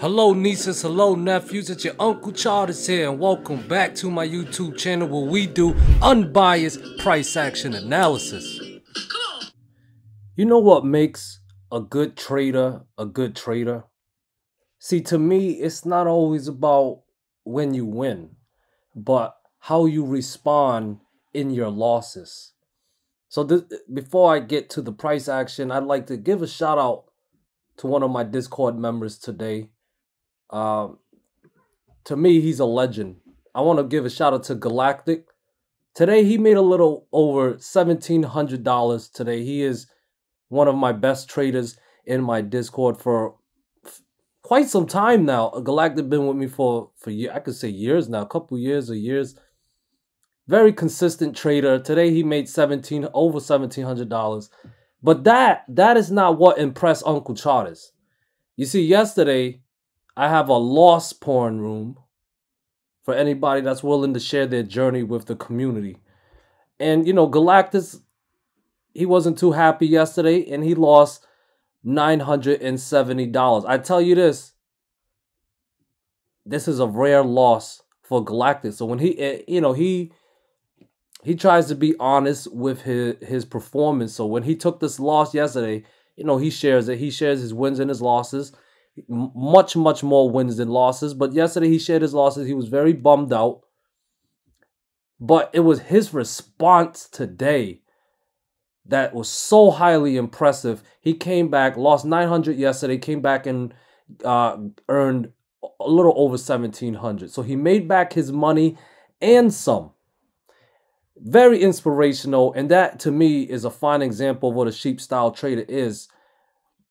Hello nieces, hello nephews, it's your Uncle Charles here, and welcome back to my YouTube channel where we do unbiased price action analysis. You know what makes a good trader a good trader? See, to me, it's not always about when you win, but how you respond in your losses. So before I get to the price action, I'd like to give a shout out to one of my Discord members today. To me, he's a legend. I want to give a shout out to Galactic. Today, he made a little over $1,700 today. He is one of my best traders in my Discord for quite some time now. Galactic been with me for I could say years now, a couple years or years. Very consistent trader. Today, he made over $1,700. But that is not what impressed Uncle Charles. You see, yesterday, I have a loss porn room for anybody that's willing to share their journey with the community. And, you know, Galactus, he wasn't too happy yesterday, and he lost $970. I tell you this is a rare loss for Galactus. So when he tries to be honest with his performance. So when he took this loss yesterday, he shares it. He shares his wins and his losses. Much more wins than losses. But yesterday he shared his losses. He was very bummed out. But it was his response today that was so highly impressive. He came back, lost 900 yesterday, came back and earned a little over 1,700. So he made back his money and some. Very inspirational, and that to me is a fine example of what a sheep style trader is.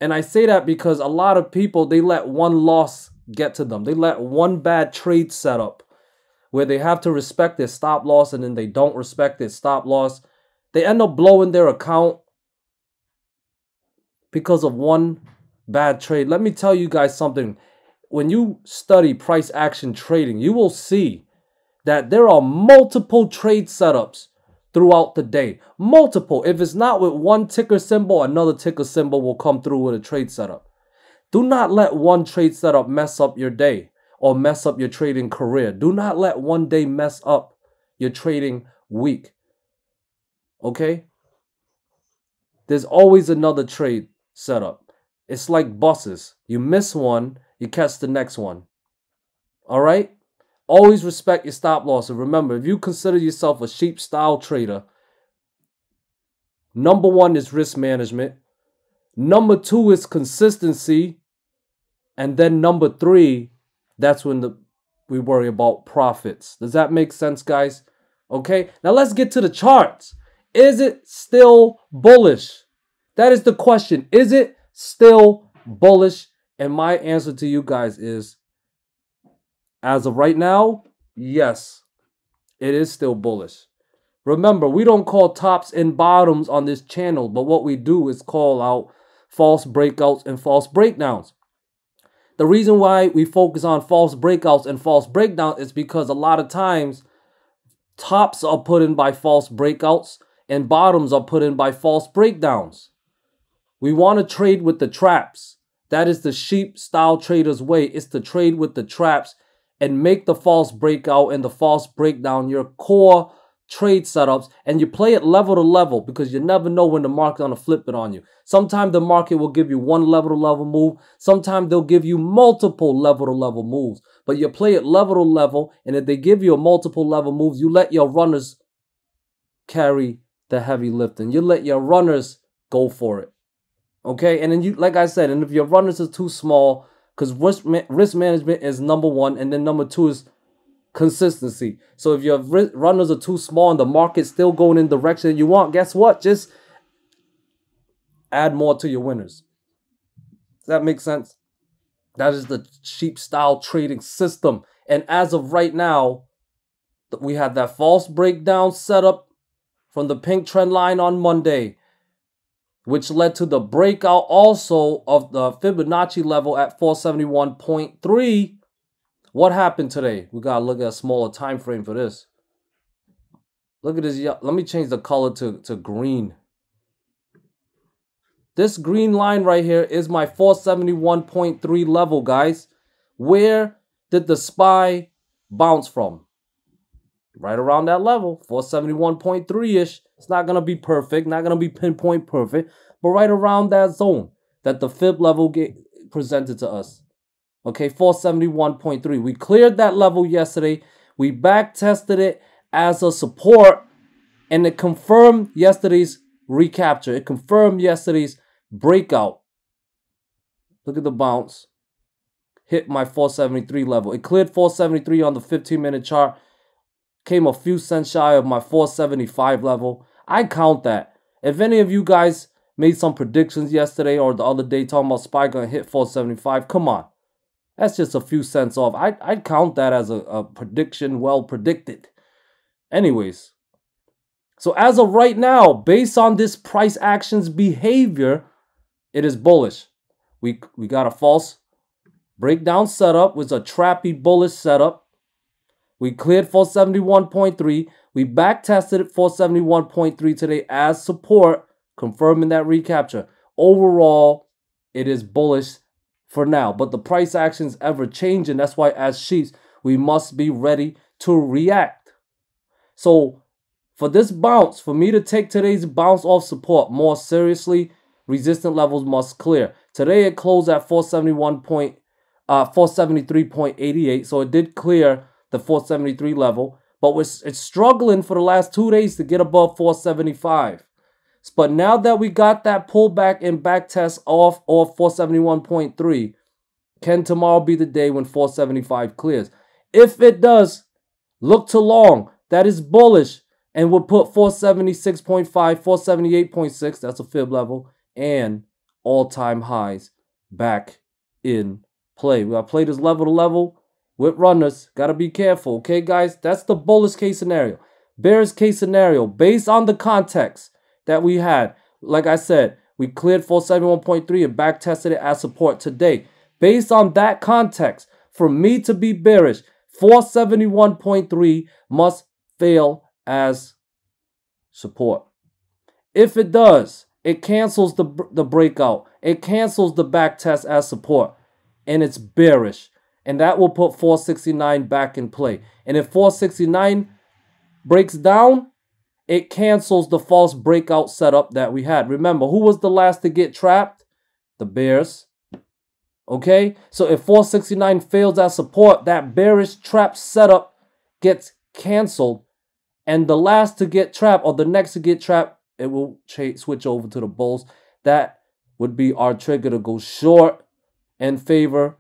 And I say that because a lot of people, they let one loss get to them. They let one bad trade setup where they have to respect their stop loss and then they don't respect their stop loss. They end up blowing their account because of one bad trade. Let me tell you guys something. When you study price action trading, you will see that there are multiple trade setups throughout the day. Multiple. If it's not with one ticker symbol, another ticker symbol will come through with a trade setup. Do not let one trade setup mess up your day or mess up your trading career. Do not let one day mess up your trading week. Okay? There's always another trade setup. It's like buses. You miss one, you catch the next one. All right? Always respect your stop loss. And remember, if you consider yourself a sheep style trader, number one is risk management. Number two is consistency. And then number three, that's when we worry about profits. Does that make sense, guys? Okay, now let's get to the charts. Is it still bullish? That is the question. Is it still bullish? And my answer to you guys is, as of right now, yes, it is still bullish. Remember, we don't call tops and bottoms on this channel, but what we do is call out false breakouts and false breakdowns. The reason why we focus on false breakouts and false breakdowns is because a lot of times tops are put in by false breakouts and bottoms are put in by false breakdowns. We want to trade with the traps. That is the sheep style trader's way. It's to trade with the traps and make the false breakout and the false breakdown your core trade setups, and you play it level to level because you never know when the market's going to flip it on you. Sometimes the market will give you one level to level move. Sometimes they'll give you multiple level to level moves. But you play it level to level, and if they give you a multiple level moves, you let your runners carry the heavy lifting. You let your runners go for it. Okay? And then you, like I said, and if your runners are too small, because risk management is number one, and then number two is consistency. So if your runners are too small and the market's still going in the direction you want, guess what? Just add more to your winners. Does that make sense? That is the sheep style trading system. And as of right now, we had that false breakdown setup from the pink trend line on Monday, which led to the breakout also of the Fibonacci level at 471.3. What happened today? We got to look at a smaller time frame for this. Look at this. Let me change the color to green. This green line right here is my 471.3 level, guys. Where did the SPY bounce from? Right around that level, 471.3-ish. It's not going to be perfect, not going to be pinpoint perfect, but right around that zone that the fib level presented to us. Okay, 471.3. We cleared that level yesterday. We back tested it as a support, and it confirmed yesterday's recapture. It confirmed yesterday's breakout. Look at the bounce. Hit my 473 level. It cleared 473 on the 15-minute chart. Came a few cents shy of my 475 level. I count that. If any of you guys made some predictions yesterday or the other day talking about SPY gonna hit 475, come on. That's just a few cents off. I'd count that as a prediction well predicted. Anyways, so as of right now, based on this price action's behavior, it is bullish. We got a false breakdown setup with a trappy bullish setup. We cleared 471.3. We back tested at 471.3 today as support, confirming that recapture. Overall, it is bullish for now, but the price action is ever changing. That's why as sheets, we must be ready to react. So for this bounce, for me to take today's bounce off support more seriously, resistant levels must clear. Today it closed at 473.88, so it did clear the 473 level, but it's struggling for the last 2 days to get above 475. But now that we got that pullback and back test off 471.3, can tomorrow be the day when 475 clears? If it does, look to long. That is bullish and will put 476.5, 478.6, that's a fib level, and all-time highs back in play. We got to play this level to level with runners. Got to be careful, okay, guys? That's the bullish case scenario. Bearish case scenario, based on the context that we had. Like I said, we cleared 471.3 and back tested it as support today. Based on that context, for me to be bearish, 471.3 must fail as support. If it does, it cancels the breakout. It cancels the back test as support, and it's bearish. And that will put 469 back in play. And if 469 breaks down, it cancels the false breakout setup that we had. Remember, who was the last to get trapped? The bears. Okay? So if 469 fails as support, that bearish trap setup gets canceled. And the last to get trapped, or the next to get trapped, it will switch over to the bulls. That would be our trigger to go short and favor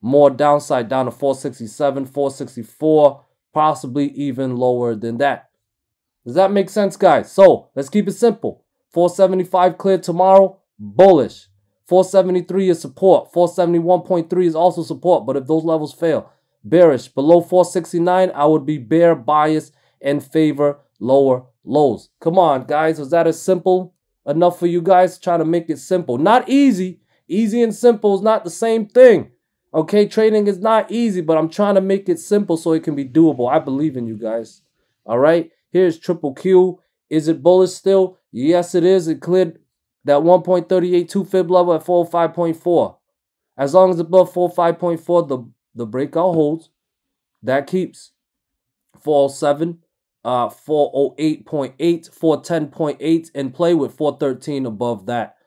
more downside down to 467, 464, possibly even lower than that. Does that make sense, guys? So let's keep it simple. 475 cleared tomorrow, bullish. 473 is support. 471.3 is also support, but if those levels fail, bearish. Below 469, I would be bear bias and favor lower lows. Come on, guys. Was that as simple enough for you guys? Trying to make it simple. Not easy. Easy and simple is not the same thing. Okay, trading is not easy, but I'm trying to make it simple so it can be doable. I believe in you guys. All right. Here's triple Q. Is it bullish still? Yes, it is. It cleared that 1.382 fib level at 405.4. As long as above 405.4, the breakout holds. That keeps 407, 408.8, 410.8 in play with 413 above that.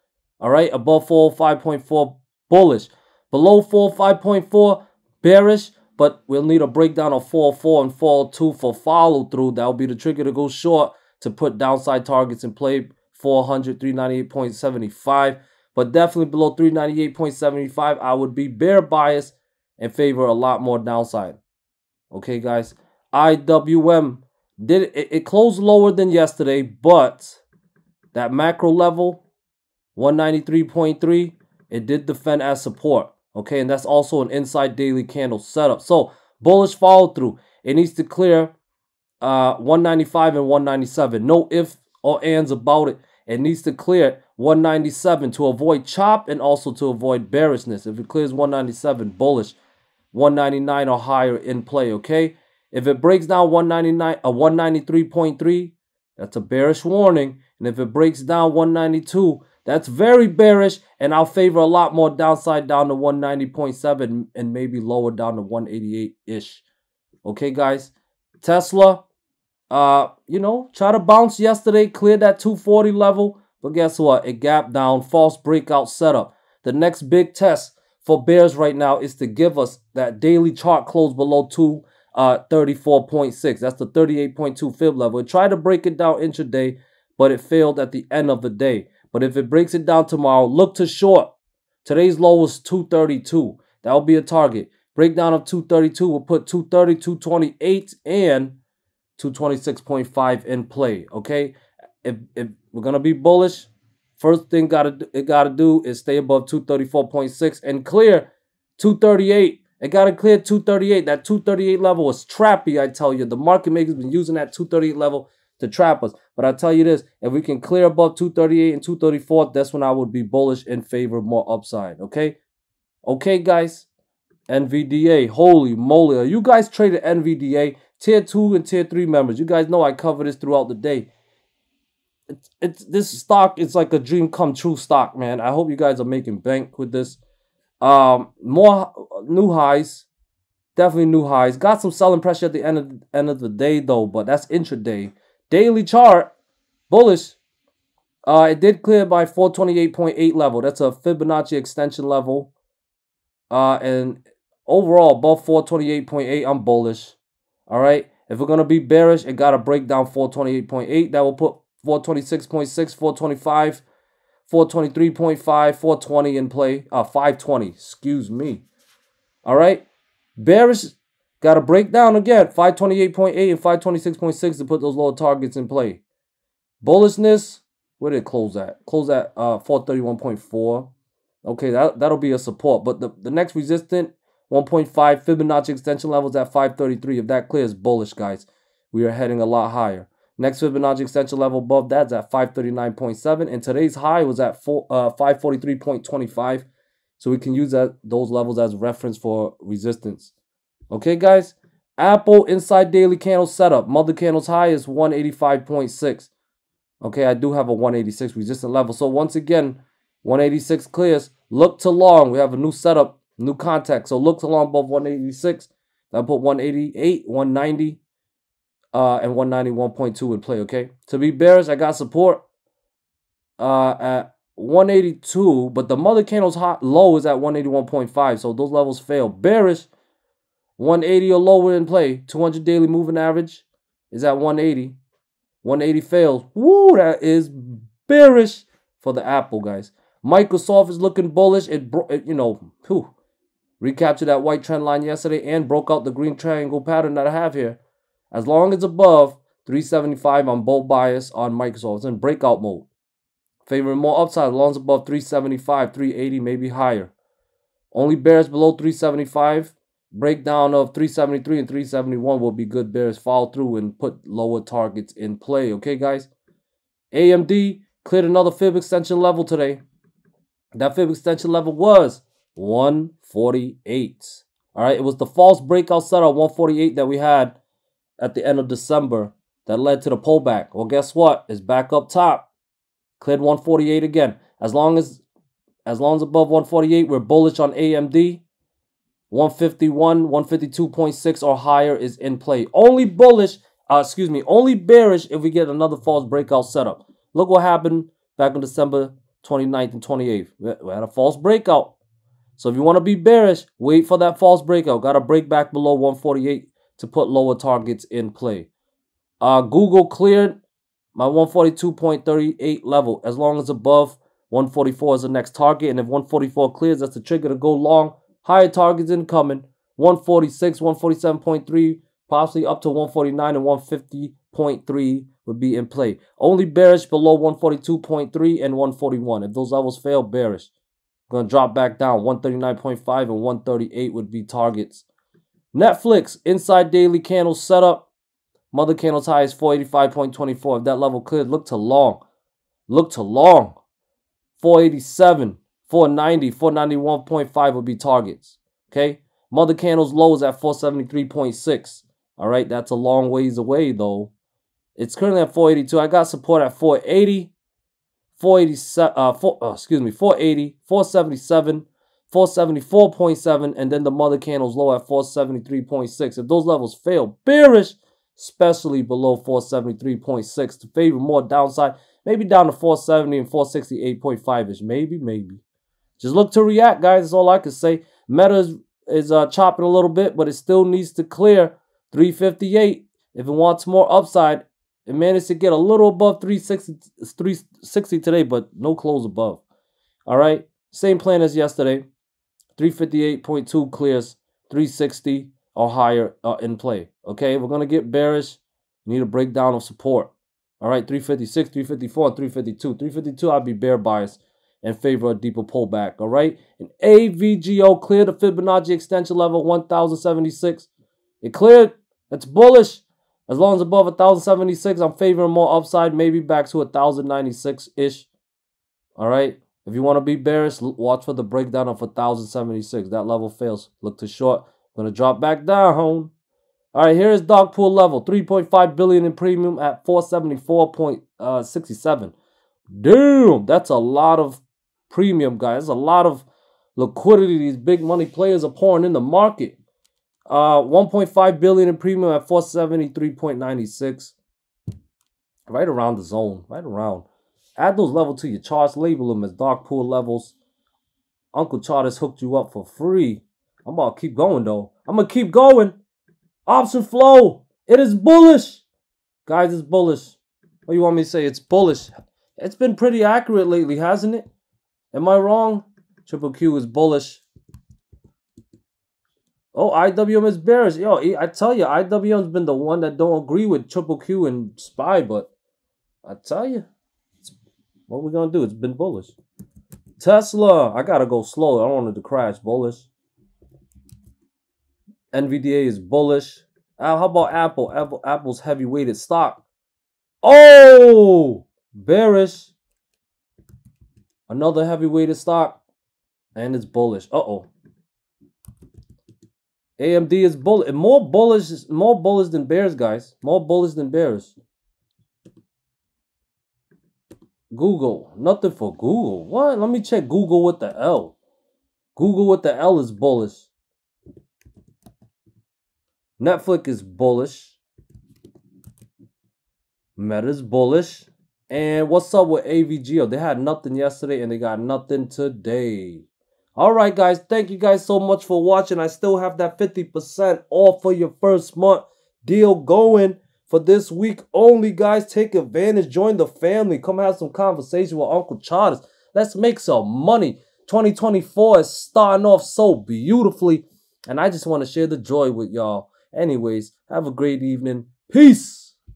All right, above 405.4, bullish. Below 405.4, bearish. But we'll need a breakdown of 404 and 402 for follow through. That will be the trigger to go short to put downside targets in play. 400, 398.75. But definitely below 398.75, I would be bear bias and favor a lot more downside. Okay, guys. IWM it closed lower than yesterday, but that macro level 193.3, it did defend as support. Okay, and that's also an inside daily candle setup. So bullish follow through. It needs to clear 195 and 197. No ifs or ands about it. It needs to clear 197 to avoid chop and also to avoid bearishness. If it clears 197, bullish. 199 or higher in play. Okay. If it breaks down 193.3, that's a bearish warning. And if it breaks down 192, That's very bearish, and I'll favor a lot more downside down to 190.7 and maybe lower down to 188-ish. Okay, guys. Tesla, you know, try to bounce yesterday, cleared that 240 level, but guess what? It gapped down, false breakout setup. The next big test for bears right now is to give us that daily chart close below 234.6. That's the 38.2 fib level. It tried to break it down intraday, but it failed at the end of the day. But if it breaks it down tomorrow, look to short. Today's low was 232. That will be a target. Breakdown of 232 will put 230, 228, and 226.5 in play. Okay, if we're gonna be bullish, first thing it gotta do is stay above 234.6 and clear 238. It gotta clear 238. That 238 level is trappy. I tell you, the market makers been using that 238 level to trap us. But I tell you this, if we can clear above 238 and 234, that's when I would be bullish in favor of more upside. Okay, guys. NVDA, holy moly, are you guys traded NVDA? Tier 2 and Tier 3 members, you guys know I cover this throughout the day. This stock is like a dream come true stock, man. I hope you guys are making bank with this. More new highs, definitely new highs. Got some selling pressure at the end of the day though, but that's intraday. Daily chart, bullish. It did clear by 428.8 level. That's a Fibonacci extension level. And overall above 428.8, I'm bullish. All right, if we're gonna be bearish, it gotta break down 428.8. That will put 426.6, 425, 423.5, 420 in play. 520, excuse me. All right, bearish gotta break down again 528.8 and 526.6 to put those lower targets in play. Bullishness, where did it close at? Close at 431.4. Okay, that'll be a support, but the next resistant 1.5 Fibonacci extension levels at 533. If that clears, bullish, guys. We are heading a lot higher. Next Fibonacci extension level above that's at 539.7, and today's high was at 543.25. So we can use those levels as reference for resistance. Okay, guys. Apple inside daily candle setup. Mother candle's high is 185.6. Okay, I do have a 186 resistant level. So once again, 186 clears. Look to long. We have a new setup. New contact. So look to long above 186. I put 188, 190, and 191.2 in play. Okay. To be bearish, I got support at 182, but the mother candle's low is at 181.5. So those levels fail. Bearish, 180 or lower in play. 200 daily moving average is at 180. 180 fails. Woo, that is bearish for the Apple, guys. Microsoft is looking bullish. It recaptured that white trend line yesterday and broke out the green triangle pattern that I have here. As long as above 375, I'm bull bias on Microsoft. It's in breakout mode. Favoring more upside as long as above 375, 380, maybe higher. Only bears below 375. Breakdown of 373 and 371 will be good bears. Follow through and put lower targets in play. Okay, guys? AMD cleared another fib extension level today. That fib extension level was 148. All right, it was the false breakout setup 148 that we had at the end of December that led to the pullback. Well, guess what? It's back up top. Cleared 148 again. As long as above 148, we're bullish on AMD. 151, 152.6 or higher is in play. Only bullish, only bearish if we get another false breakout setup. Look what happened back on December 29th and 28th. We had a false breakout. So if you want to be bearish, wait for that false breakout. Got to break back below 148 to put lower targets in play. Google cleared my 142.38 level. As long as above 144 is the next target. And if 144 clears, that's the trigger to go long. Higher targets incoming. 146, 147.3, possibly up to 149 and 150.3 would be in play. Only bearish below 142.3 and 141. If those levels fail, bearish. Going to drop back down. 139.5 and 138 would be targets. Netflix, inside daily candle setup. Mother candle's high is 485.24. If that level cleared, look to long. Look to long. 487, 490, 491.5 would be targets. Okay? Mother candle's low is at 473.6. All right? That's a long ways away, though. It's currently at 482. I got support at 480. 480, 477, 474.7, and then the mother candle's low at 473.6. If those levels fail, bearish, especially below 473.6 to favor more downside, maybe down to 470 and 468.5-ish. Maybe. Just look to react, guys. That's all I can say. Meta is chopping a little bit, but it still needs to clear 358 if it wants more upside. It managed to get a little above 360 today, but no close above. All right, same plan as yesterday. 358.2 clears, 360 or higher in play. Okay, we're gonna get bearish. We need a breakdown of support. All right, 356, 354, and 352. 352, I'd be bear bias in favor of a deeper pullback. All right, and AVGO cleared the Fibonacci extension level 1076. It cleared. It's bullish. As long as above 1076, I'm favoring more upside, maybe back to 1096-ish. All right. If you want to be bearish, watch for the breakdown of 1076. That level fails. Look to short. I'm going to drop back down. All right, here's Darkpool level. 3.5 billion in premium at 474.67. Damn, that's a lot of premium, guys. That's a lot of liquidity these big money players are pouring in the market. 1.5 billion in premium at 473.96. Right around the zone. Right around. Add those levels to your charts. Label them as Darkpool levels. Uncle Chart has hooked you up for free. I'm about to keep going, though. I'm going to keep going. Option flow. It is bullish. Guys, it's bullish. What do you want me to say? It's bullish. It's been pretty accurate lately, hasn't it? Am I wrong? QQQ is bullish. Oh, IWM is bearish. Yo, I tell you, IWM's been the one that don't agree with QQQ and SPY, but I tell you, what we gonna do? It's been bullish. Tesla, I gotta go slow. I don't want it to crash. Bullish. NVDA is bullish. How about Apple? Apple's heavy weighted stock. Oh, bearish. Another heavy weighted stock, and it's bullish. Uh-oh. AMD is bullish. More bullish than bears, guys. More bullish than bears. Google. Nothing for Google. What? Let me check Google with the L. Google with the L is bullish. Netflix is bullish. Meta is bullish. And what's up with AVGO? They had nothing yesterday and they got nothing today. All right, guys. Thank you guys so much for watching. I still have that 50% off for your first month deal going for this week only, guys. Take advantage. Join the family. Come have some conversation with Uncle Charles. Let's make some money. 2024 is starting off so beautifully. And I just want to share the joy with y'all. Anyways, have a great evening. Peace.